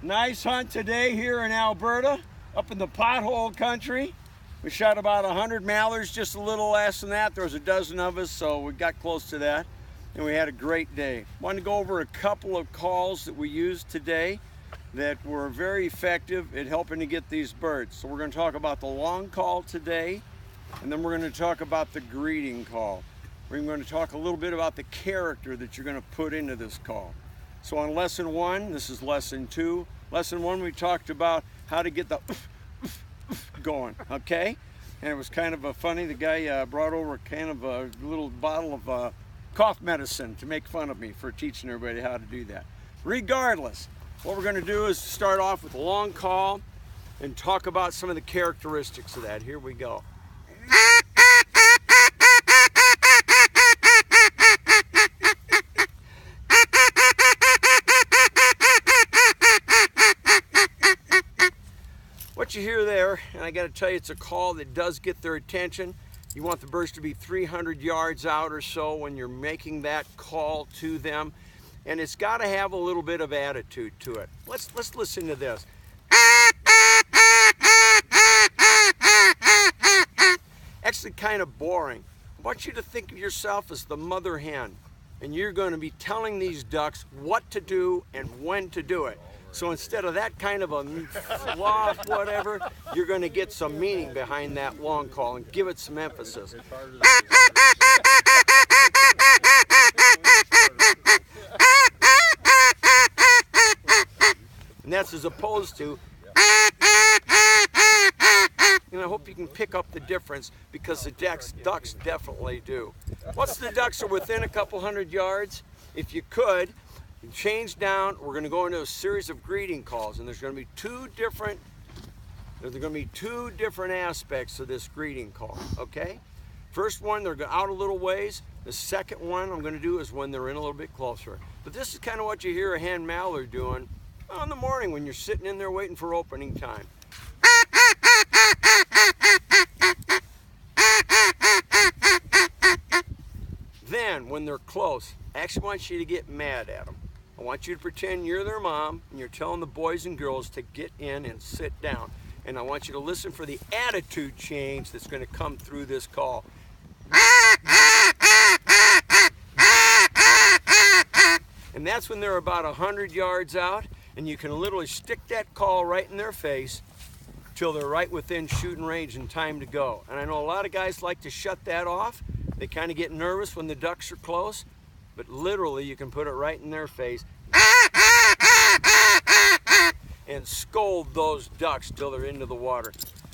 Nice hunt today here in Alberta, up in the pothole country. We shot about 100 mallards, just a little less than that. There was a dozen of us, so we got close to that, and we had a great day. Wanted to go over a couple of calls that we used today that were very effective at helping to get these birds. So we're going to talk about the long call today, and then we're going to talk about the greeting call. We're going to talk a little bit about the character that you're going to put into this call. So on lesson 1, this is lesson 2. Lesson 1, we talked about how to get the going, okay? And it was kind of funny. The guy brought over kind of a little bottle of cough medicine to make fun of me for teaching everybody how to do that. Regardless, what we're going to do is start off with a long call and talk about some of the characteristics of that. Here we go. What you hear there, and I got to tell you, it's a call that does get their attention. You want the birds to be 300 yards out or so when you're making that call to them, and it's got to have a little bit of attitude to it. Let's listen to this. Actually kind of boring. I want you to think of yourself as the mother hen, and you're going to be telling these ducks what to do and when to do it. So instead of that kind of a fluff, whatever, you're going to get some meaning behind that long call and give it some emphasis. And that's as opposed to, and I hope you can pick up the difference, because the ducks definitely do. Once the ducks are within a couple hundred yards, if you could, change down. We're going to go into a series of greeting calls, and there's going to be two different aspects of this greeting call, okay? First one, they're out a little ways. The second one I'm going to do is when they're in a little bit closer. But this is kind of what you hear a hen mallard doing in the morning when you're sitting in there waiting for opening time. Then, when they're close, I actually want you to get mad at them. I want you to pretend you're their mom and you're telling the boys and girls to get in and sit down. And I want you to listen for the attitude change that's going to come through this call. And that's when they're about 100 yards out, and you can literally stick that call right in their face till they're right within shooting range and time to go. And I know a lot of guys like to shut that off. They kind of get nervous when the ducks are close, but literally you can put it right in their face and scold those ducks till they're into the water.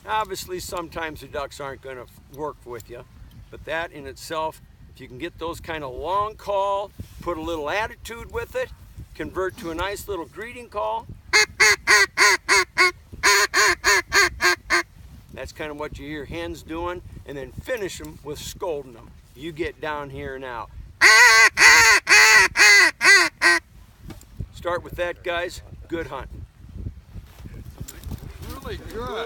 Obviously, sometimes the ducks aren't going to work with you, but that in itself, if you can get those kind of long call, put a little attitude with it, convert to a nice little greeting call, that's kind of what you hear hens doing, and then finish them with scolding them. You get down here now. Start with that, guys. Good hunting. Really good.